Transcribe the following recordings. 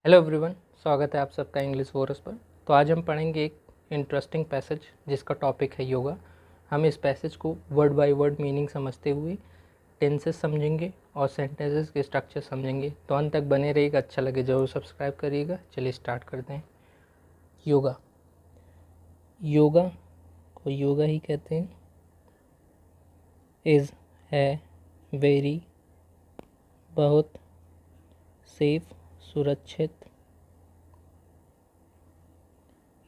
Hello everyone, स्वागत है आप सबका इंग्लिश कोर्स पर। तो आज हम पढ़ेंगे एक इंटरेस्टिंग पैसेज जिसका टॉपिक है योगा। हम इस पैसेज को वर्ड बाय वर्ड मीनिंग समझते हुए टेंसेस समझेंगे और सेंटेंसेस के स्ट्रक्चर समझेंगे। तो अंत तक बने रहिएगा, अच्छा लगे ज़रूर सब्सक्राइब करिएगा। चलिए स्टार्ट करते हैं। योगा योगा को योगा ही कहते हैं। इज़ है वेरी बहुत सेफ सुरक्षित,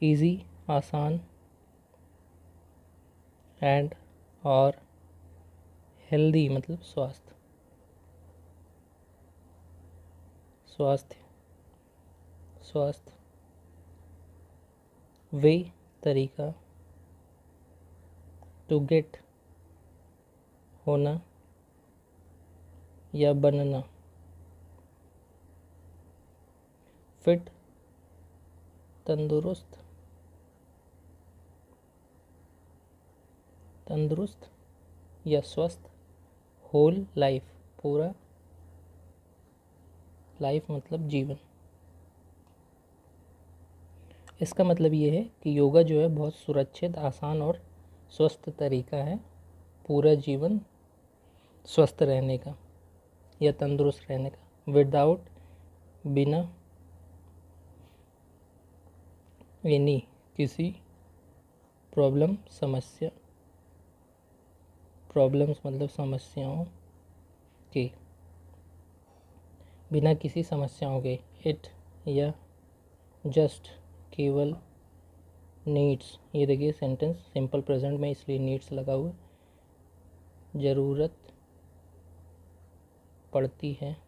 ईजी आसान, एंड और हेल्दी मतलब स्वास्थ्य स्वास्थ्य स्वास्थ्य वे तरीका, टू गेट होना या बनना, फिट तंदुरुस्त तंदुरुस्त या स्वस्थ, होल लाइफ पूरा लाइफ मतलब जीवन। इसका मतलब ये है कि योगा जो है बहुत सुरक्षित, आसान और स्वस्थ तरीका है पूरा जीवन स्वस्थ रहने का या तंदुरुस्त रहने का। विदाउट बिना एनी किसी प्रॉब्लम समस्या, प्रॉब्लम्स मतलब समस्याओं के, बिना किसी समस्याओं के। इट या जस्ट केवल, नीड्स, ये देखिए सेंटेंस सिंपल प्रेजेंट में इसलिए नीड्स लगा हुआ, ज़रूरत पड़ती है।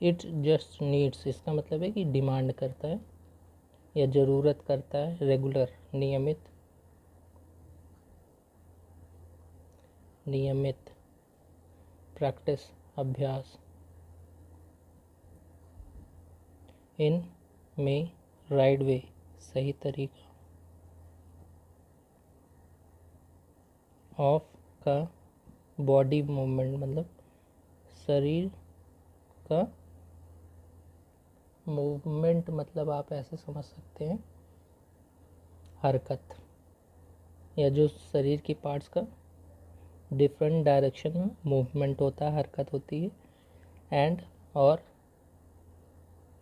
इट जस्ट नीड्स, इसका मतलब है कि डिमांड करता है या ज़रूरत करता है। रेगुलर नियमित नियमित, प्रैक्टिस अभ्यास, इन में राइट वे सही तरीका, ऑफ का बॉडी मूवमेंट मतलब शरीर का मूवमेंट, मतलब आप ऐसे समझ सकते हैं हरकत, या जो शरीर की पार्ट्स का डिफरेंट डायरेक्शन में मूवमेंट होता है, हरकत होती है। एंड और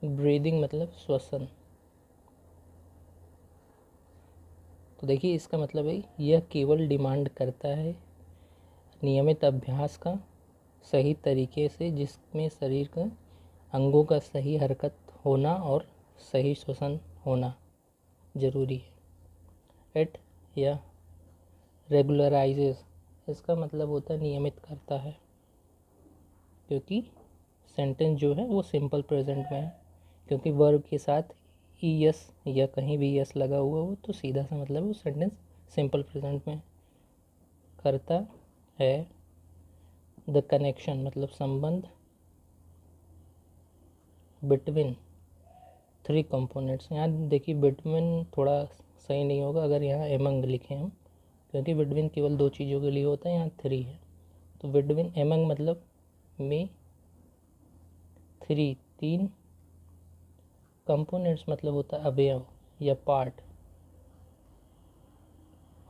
ब्रीदिंग मतलब श्वसन। तो देखिए इसका मतलब है यह केवल डिमांड करता है नियमित अभ्यास का सही तरीके से, जिसमें शरीर का अंगों का सही हरकत होना और सही श्वसन होना जरूरी है। इट या रेगुलराइजेस, इसका मतलब होता है नियमित करता है, क्योंकि सेंटेंस जो है वो सिंपल प्रेजेंट में है। क्योंकि वर्ब के साथ ई एस या कहीं भी एस लगा हुआ हो तो सीधा सा मतलब वो सेंटेंस सिंपल प्रेजेंट में करता है। द कनेक्शन मतलब संबंध, बिटवीन थ्री कंपोनेंट्स। यहाँ देखिए बिटवीन थोड़ा सही नहीं होगा अगर यहाँ एमंग लिखें हम, क्योंकि बिटवीन केवल दो चीज़ों के लिए होता है, यहाँ थ्री है। तो बिटवीन एमंग मतलब में थ्री तीन, कंपोनेंट्स मतलब होता है अवयव या पार्ट,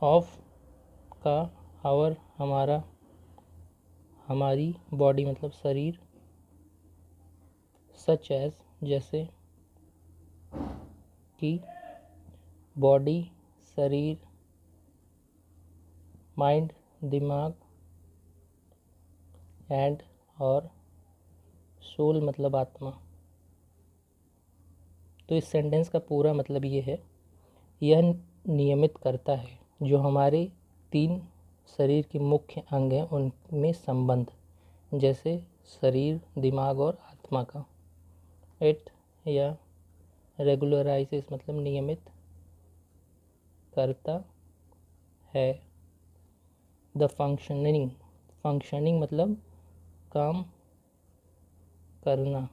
ऑफ का आवर हमारा, हमारी, बॉडी मतलब शरीर, सच एज जैसे कि, बॉडी शरीर, माइंड दिमाग, एंड और सोल मतलब आत्मा। तो इस सेंटेंस का पूरा मतलब ये है, यह नियमित करता है जो हमारे तीन शरीर के मुख्य अंग हैं उनमें संबंध, जैसे शरीर दिमाग और आत्मा का। इट या रेगुलराइजेस मतलब नियमित करता है। द फंक्शनिंग मतलब काम करना,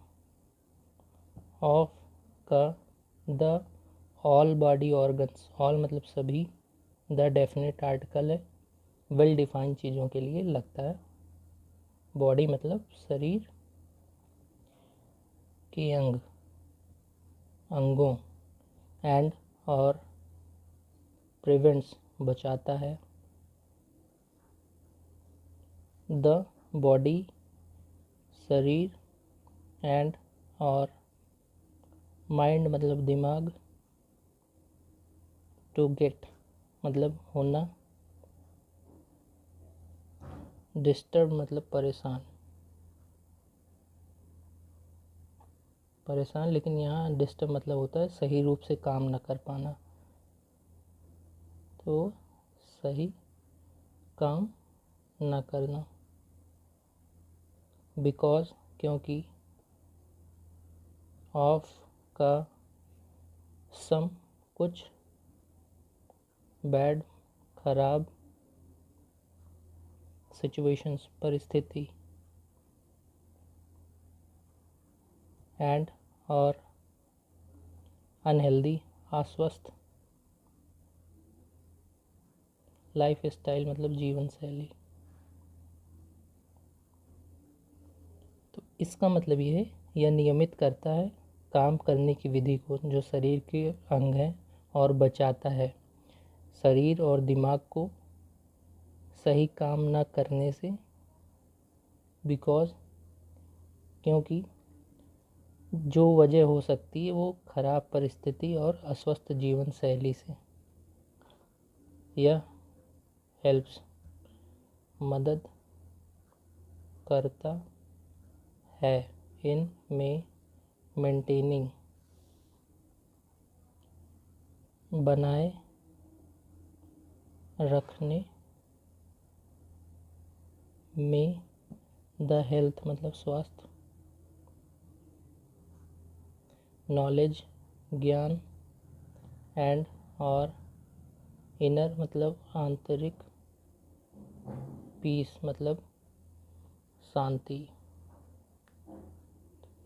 ऑफ का the all body organs, all मतलब सभी, द डेफिनेट आर्टिकल है, वेल डिफाइंड चीज़ों के लिए लगता है, बॉडी मतलब शरीर के अंगों, एंड और प्रिवेंट्स बचाता है, द बॉडी शरीर, एंड और माइंड मतलब दिमाग, टू गेट मतलब होना, डिस्टर्ब मतलब परेशान, लेकिन यहाँ डिस्टर्ब मतलब होता है सही रूप से काम न कर पाना, तो सही काम न करना, बिकॉज क्योंकि, ऑफ का सम कुछ, बैड खराब, सिचुएशंस परिस्थिति, एंड और अनहेल्दी अस्वस्थ, लाइफ स्टाइल मतलब जीवन शैली। तो इसका मतलब ये है, यह नियमित करता है काम करने की विधि को जो शरीर के अंग हैं और बचाता है शरीर और दिमाग को सही काम न करने से, बिकॉज क्योंकि जो वजह हो सकती है वो खराब परिस्थिति और अस्वस्थ जीवन शैली से। यह हेल्प्स मदद करता है इन में मेंटेनिंग बनाए रखने में, द हेल्थ मतलब स्वास्थ्य, नॉलेज ज्ञान, एंड और इनर मतलब आंतरिक, पीस मतलब शांति।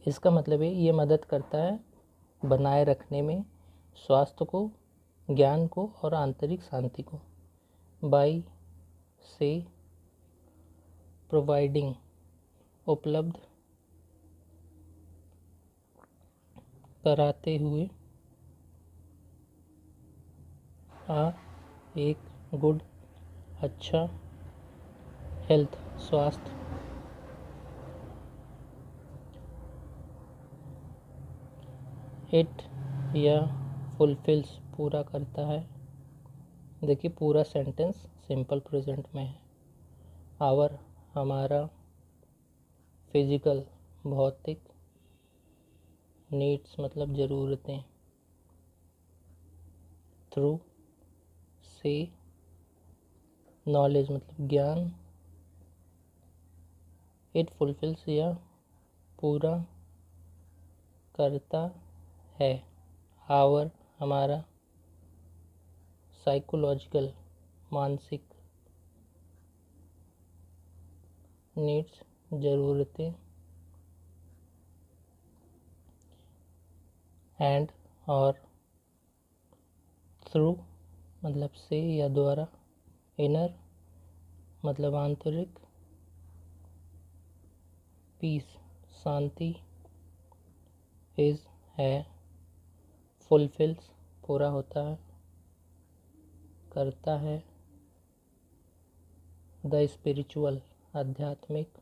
इसका मतलब है ये मदद करता है बनाए रखने में स्वास्थ्य को, ज्ञान को और आंतरिक शांति को, बाई से प्रोवाइडिंग उपलब्ध कराते हुए, एक गुड अच्छा, हेल्थ स्वास्थ्य, इट या फुलफिल्स पूरा करता है। देखिए पूरा सेंटेंस सिंपल प्रेजेंट में है। आवर हमारा, फिजिकल भौतिक, नीड्स मतलब ज़रूरतें, थ्रू से, नॉलेज मतलब ज्ञान, इट फुलफिल्स या पूरा करता है, आवर हमारा, साइकोलॉजिकल मानसिक, नीड्स ज़रूरतें, एंड और थ्रू मतलब से या द्वारा, इनर मतलब आंतरिक, पीस शांति, इज है, फुलफिल्स पूरा होता है, करता है, द स्पिरिचुअल आध्यात्मिक,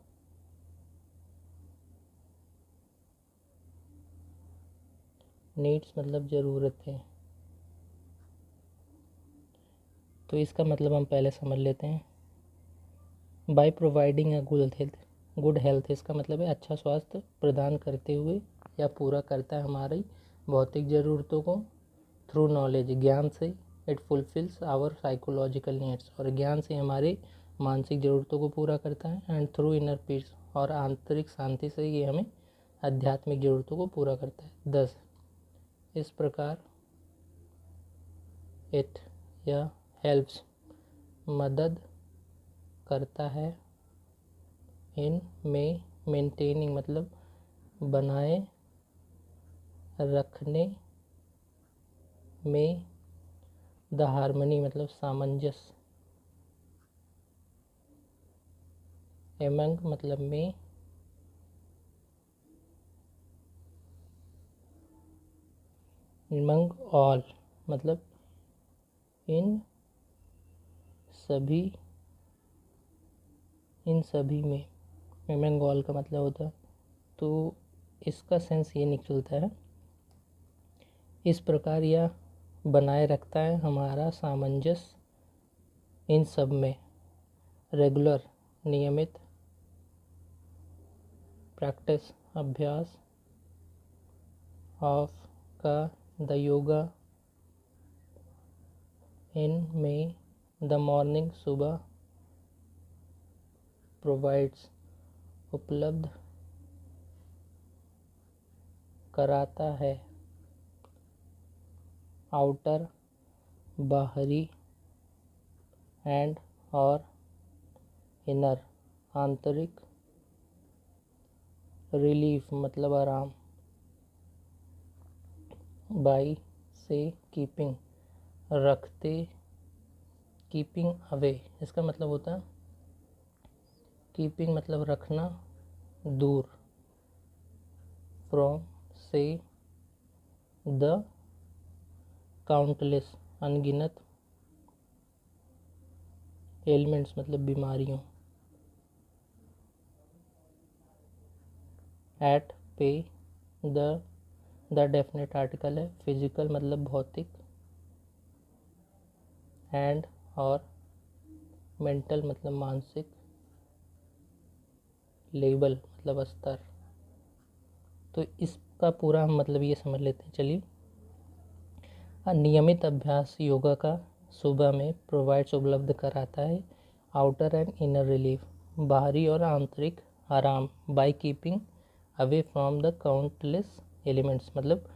नीड्स मतलब ज़रूरतें। तो इसका मतलब हम पहले समझ लेते हैं। By providing a good health इसका मतलब है अच्छा स्वास्थ्य प्रदान करते हुए या पूरा करता है हमारी भौतिक ज़रूरतों को, थ्रू नॉलेज ज्ञान से, it fulfils our psychological needs और ज्ञान से हमारे मानसिक ज़रूरतों को पूरा करता है, एंड थ्रू इनर पीस और आंतरिक शांति से ये हमें आध्यात्मिक ज़रूरतों को पूरा करता है। 10 इस प्रकार इट या हेल्प्स मदद करता है इन में मेंटेनिंग मतलब बनाए रखने में, द हार्मनी मतलब सामंजस्य, एमंग मतलब में, एमंग ऑल मतलब इन सभी में, एमंग ऑल का मतलब होता है, तो इसका सेंस ये निकलता है, इस प्रकार यह बनाए रखता है हमारा सामंजस्य इन सब में। रेगुलर नियमित, प्रैक्टिस अभ्यास, ऑफ का द योगा, इन में द मॉर्निंग सुबह, प्रोवाइड्स उपलब्ध कराता है, आउटर बाहरी, एंड और इनर आंतरिक, रिलीफ मतलब आराम, बाई से कीपिंग रखते, कीपिंग अवे इसका मतलब होता है, कीपिंग मतलब रखना दूर, फ्रॉम से द काउंटलेस अनगिनत, एलिमेंट्स मतलब बीमारियों, एट पे द डेफिनेट आर्टिकल है, फिजिकल मतलब भौतिक, एंड और मेंटल मतलब मानसिक, लेवल मतलब स्तर। तो इसका पूरा हम मतलब ये समझ लेते हैं। चलिए, नियमित अभ्यास योगा का सुबह में प्रोवाइड्स उपलब्ध कराता है, आउटर एंड इनर रिलीफ बाहरी और आंतरिक आराम, by keeping away from the countless elements मतलब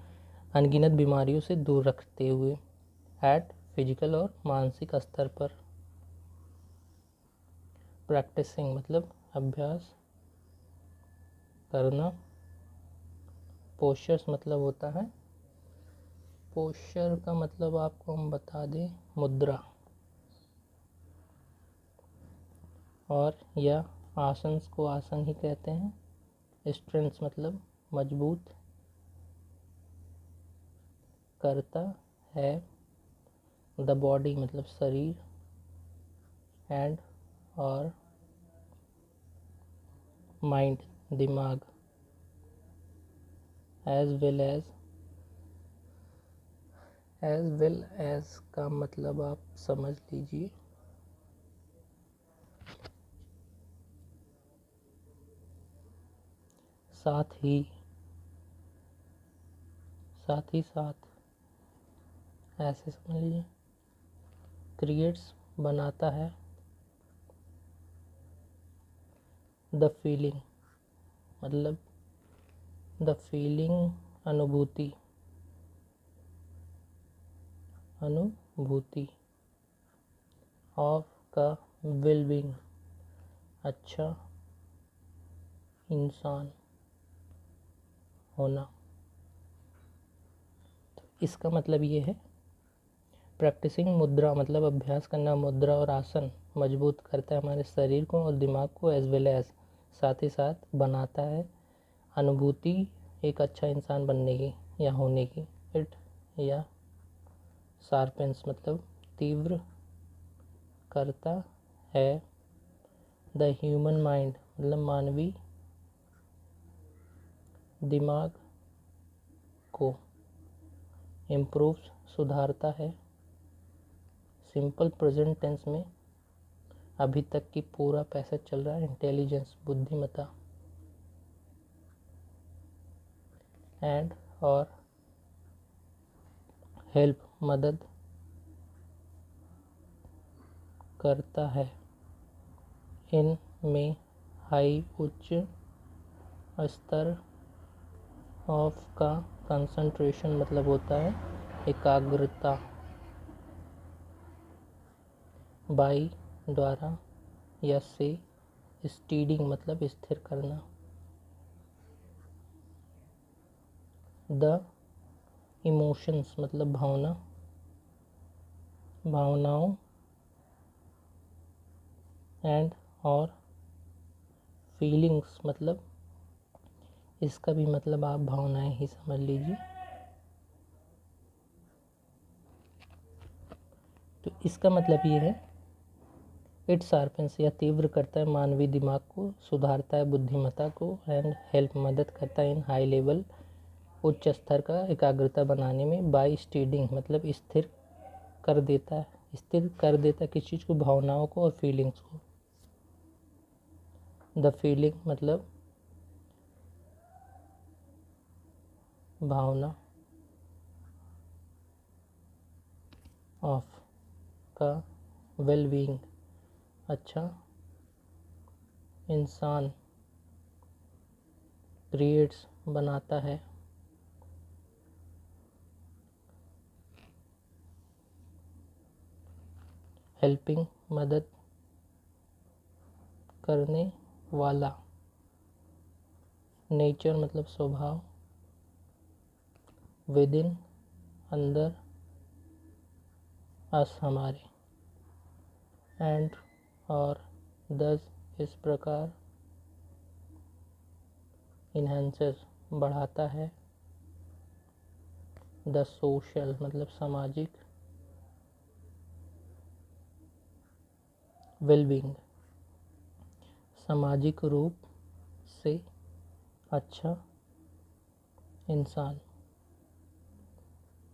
अनगिनत बीमारियों से दूर रखते हुए, एट फिजिकल और मानसिक स्तर पर, प्रैक्टिसिंग मतलब अभ्यास करना, पोस्चर्स मतलब होता है, पोस्चर का मतलब आपको हम बता दें मुद्रा, और यह आसन को आसन ही कहते हैं, स्ट्रेंथ मतलब मजबूत करता है, द बॉडी मतलब शरीर, एंड और माइंड दिमाग, एज वेल एज का मतलब आप समझ लीजिए, साथ ही साथ ऐसे समझ लीजिए, क्रिएट्स बनाता है, द फीलिंग मतलब द फीलिंग अनुभूति ऑफ का वेल बीइंग अच्छा इंसान होना। तो इसका मतलब ये है, प्रैक्टिसिंग मुद्रा मतलब अभ्यास करना, मुद्रा और आसन मजबूत करता है हमारे शरीर को और दिमाग को, एज वेल एज साथ ही साथ बनाता है अनुभूति एक अच्छा इंसान बनने की या होने की, इट या शार्पेंस मतलब तीव्र करता है, द ह्यूमन माइंड मतलब मानवीय दिमाग को, इम्प्रूव्स सुधारता है, सिंपल प्रेजेंट टेंस में अभी तक की पूरा पैसा चल रहा है, इंटेलिजेंस बुद्धिमत्ता, एंड और हेल्प मदद करता है, इन में हाई उच्च स्तर, ऑफ का कंसंट्रेशन मतलब होता है एकाग्रता, बाई द्वारा या से स्टीडिंग मतलब स्थिर करना, द इमोशंस मतलब भावनाओं, एंड और फीलिंग्स मतलब इसका भी मतलब आप भावनाएं ही समझ लीजिए। तो इसका मतलब ये है इट शार्पन्स, या तीव्र करता है मानवीय दिमाग को, सुधारता है बुद्धिमत्ता को, एंड हेल्प मदद करता है इन हाई लेवल उच्च स्तर का एकाग्रता बनाने में। बाय स्टीडिंग मतलब स्थिर कर देता है किस चीज़ को, भावनाओं को और फीलिंग्स को। द फीलिंग मतलब भावना ऑफ का वेल बीइंग अच्छा इंसान क्रिएट्स बनाता है हेल्पिंग मदद करने वाला, नेचर मतलब स्वभाव, विद इन अंदर, अस हमारे, एंड और, दस इस प्रकार, इन्हेंसेस बढ़ाता है, द सोशल मतलब सामाजिक, वेलबींग सामाजिक रूप से अच्छा इंसान।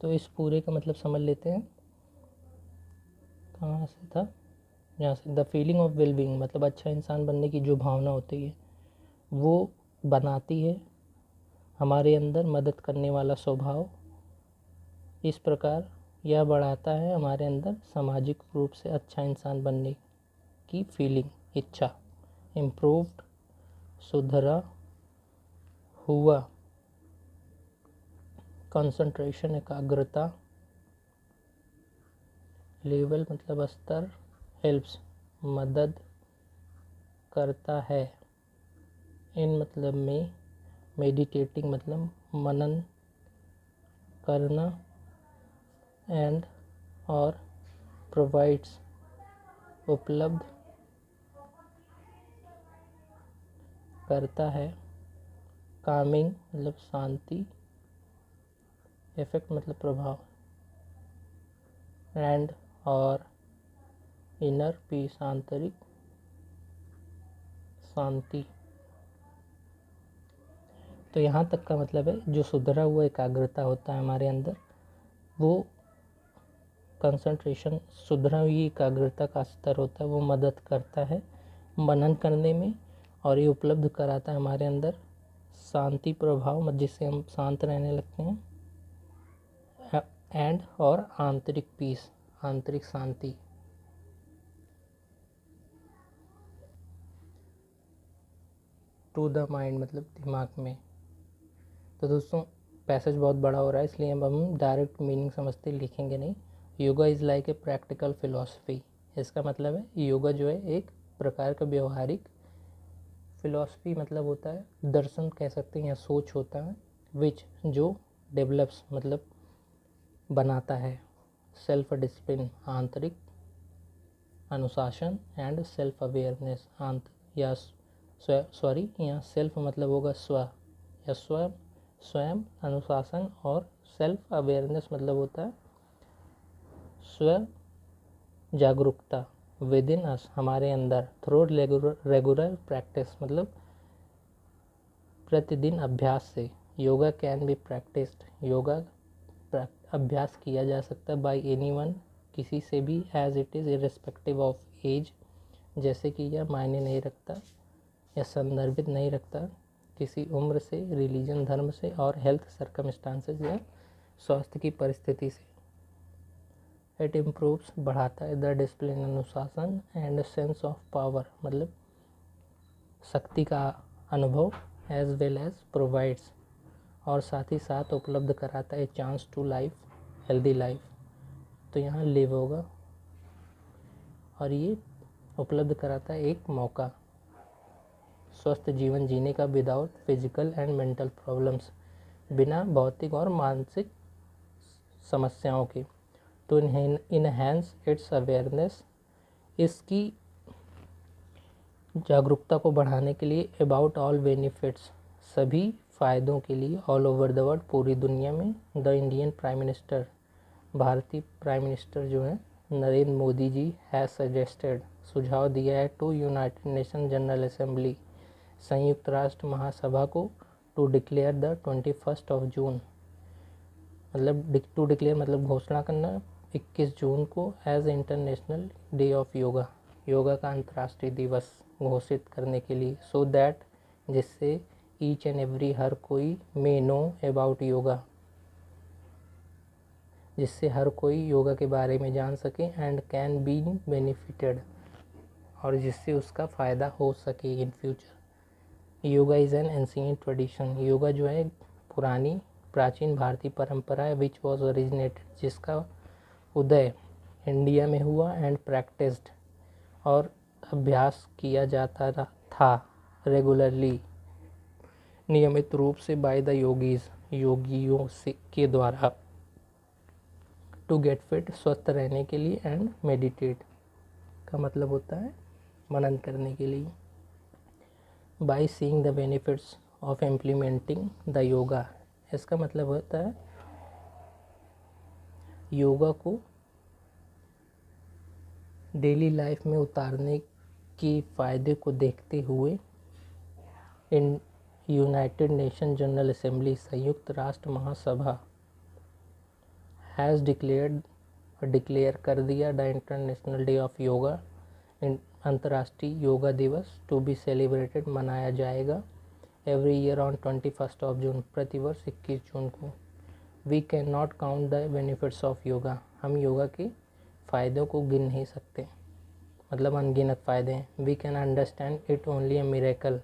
तो इस पूरे का मतलब समझ लेते हैं। कहाँ से था, यहाँ से। द फीलिंग ऑफ वेलबींग मतलब अच्छा इंसान बनने की जो भावना होती है वो बनाती है हमारे अंदर मदद करने वाला स्वभाव, इस प्रकार यह बढ़ाता है हमारे अंदर सामाजिक रूप से अच्छा इंसान बनने की फीलिंग, इच्छा। इम्प्रूव्ड सुधरा हुआ, कंसंट्रेशन एकाग्रता, लेवल मतलब स्तर, हेल्प्स मदद करता है, इन मतलब में, मेडिटेटिंग मतलब मनन करना, एंड और, प्रोवाइड्स उपलब्ध करता है, कामिंग मतलब शांति, इफेक्ट मतलब प्रभाव, एंड और, इनर पीस आंतरिक शांति। तो यहाँ तक का मतलब है जो सुधरा हुआ एकाग्रता होता है हमारे अंदर, वो कंसंट्रेशन, सुधरा हुई एकाग्रता का स्तर होता है, वो मदद करता है मनन करने में, और ये उपलब्ध कराता है हमारे अंदर शांति प्रभाव जिससे हम शांत रहने लगते हैं, एंड और आंतरिक पीस आंतरिक शांति। टू द माइंड मतलब दिमाग में। तो दोस्तों पैसेज बहुत बड़ा हो रहा है इसलिए अब हम डायरेक्ट मीनिंग समझते लिखेंगे नहीं। Yoga is like a practical philosophy, इसका मतलब है योगा जो है एक प्रकार का व्यवहारिक फिलॉसफी मतलब होता है दर्शन कह सकते हैं या सोच होता है, विच जो डेवलप्स मतलब बनाता है, सेल्फ डिसिप्लिन आंतरिक अनुशासन, एंड सेल्फ अवेयरनेस या सॉरी यहाँ सेल्फ मतलब होगा स्व या स्वयं अनुशासन, और सेल्फ अवेयरनेस मतलब होता है स्व जागरूकता, विद इन अस हमारे अंदर, थ्रू रेगुलर प्रैक्टिस मतलब प्रतिदिन अभ्यास से। Yoga can be practised, yoga अभ्यास किया जा सकता है बाय एनीवन किसी से भी, as it is irrespective of age, जैसे कि यह मायने नहीं रखता या संदर्भित नहीं रखता किसी उम्र से, रिलीजन धर्म से, और हेल्थ सर्कमस्टांसेस या स्वास्थ्य की परिस्थिति से। इट इम्प्रूव्स बढ़ाता है द डिसिप्लिन अनुशासन, एंड सेंस ऑफ पावर मतलब शक्ति का अनुभव, एज वेल एज प्रोवाइड्स और साथ ही साथ उपलब्ध कराता है chance to life healthy life. तो यहाँ लिव होगा और ये उपलब्ध कराता है एक मौका स्वस्थ जीवन जीने का, without physical and mental problems, बिना भौतिक और मानसिक समस्याओं के। तो इनहेंस इट्स अवेयरनेस, इसकी जागरूकता को बढ़ाने के लिए अबाउट ऑल बेनिफिट्स, सभी फ़ायदों के लिए, ऑल ओवर द वर्ल्ड, पूरी दुनिया में, द इंडियन प्राइम मिनिस्टर, भारतीय प्राइम मिनिस्टर जो है नरेंद्र मोदी जी, हैज़ सजेस्टेड, सुझाव दिया है, to United Nation General Assembly, संयुक्त राष्ट्र महासभा को, टू डिक्लेयर द 21 जून, मतलब टू डिक्लेयर मतलब घोषणा करना, 21 जून को as international day of yoga, yoga का अंतर्राष्ट्रीय दिवस घोषित करने के लिए, सो दैट, जिससे ईच एंड एवरी, हर कोई, मे नो अबाउट योगा, जिससे हर कोई योगा के बारे में जान सके, एंड कैन बी बेनिफिटेड, और जिससे उसका फ़ायदा हो सके in future. Yoga is an ancient tradition, yoga जो है पुरानी प्राचीन भारतीय परंपरा है, विच वॉज ओरिजिनेटेड, जिसका उदय इंडिया में हुआ, एंड प्रैक्टिस्ड, और अभ्यास किया जाता था, रेगुलरली, नियमित रूप से, बाय द योगीज, योगियों से के द्वारा, टू गेट फिट, स्वस्थ रहने के लिए, एंड मेडिटेट का मतलब होता है मनन करने के लिए, by seeing the benefits of implementing the yoga, इसका मतलब होता है योगा को डेली लाइफ में उतारने के फ़ायदे को देखते हुए, in United Nation General Assembly, संयुक्त राष्ट्र महासभा, हैज़ डिक्लेयर कर दिया the international day of yoga, अंतर्राष्ट्रीय योगा दिवस, टू बी सेलिब्रेटेड, मनाया जाएगा, एवरी ईयर ऑन 21 जून, प्रतिवर्ष 21 जून को। We can not count the benefits of yoga, हम योगा के फ़ायदों को गिन नहीं सकते, मतलब अनगिनत फ़ायदे हैं। We can understand it only a miracle,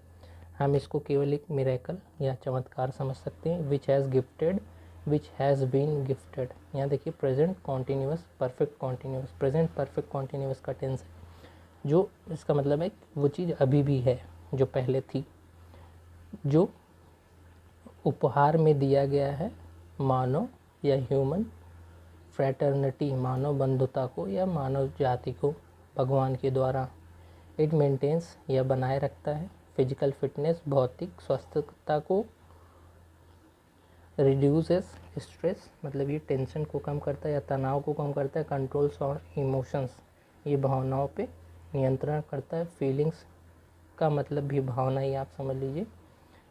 हम इसको केवल एक मिरेकल या चमत्कार समझ सकते हैं, विच हैज़ बीन गिफ्टेड, यहाँ देखिए present continuous perfect continuous, present perfect continuous का टेंस है, जो इसका मतलब है वो चीज़ अभी भी है जो पहले थी, जो उपहार में दिया गया है मानव या ह्यूमन फ्रैटर्निटी, मानव बंधुता को या मानव जाति को भगवान के द्वारा। इट मेंटेन्स, यह बनाए रखता है, फिजिकल फिटनेस, भौतिक स्वस्थता को, रिड्यूसेस स्ट्रेस, मतलब ये टेंशन को कम करता है या तनाव को कम करता है, कंट्रोल्स और इमोशंस, ये भावनाओं पे नियंत्रण करता है, फीलिंग्स का मतलब भी भावना ही आप समझ लीजिए,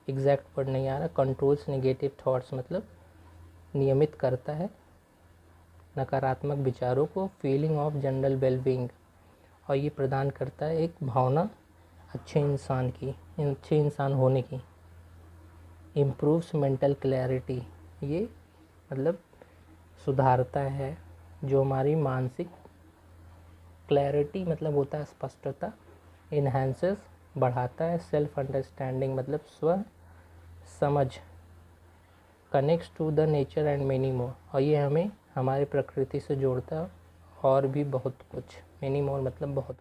एग्जैक्ट वर्ड नहीं आ रहा, कंट्रोल्स नेगेटिव थॉट्स, मतलब नियमित करता है नकारात्मक विचारों को, फीलिंग ऑफ जनरल वेलबींग, और ये प्रदान करता है एक भावना अच्छे इंसान की, अच्छे इंसान होने की, इम्प्रूव्स मेंटल क्लैरिटी, ये मतलब सुधारता है जो हमारी मानसिक क्लैरिटी मतलब होता है स्पष्टता, इन्हांसेस बढ़ाता है, सेल्फ अंडरस्टैंडिंग मतलब स्व समझ, connects to the nature and many more, और ये हमें हमारी प्रकृति से जोड़ता है और भी बहुत कुछ, मेनी मोर मतलब बहुत।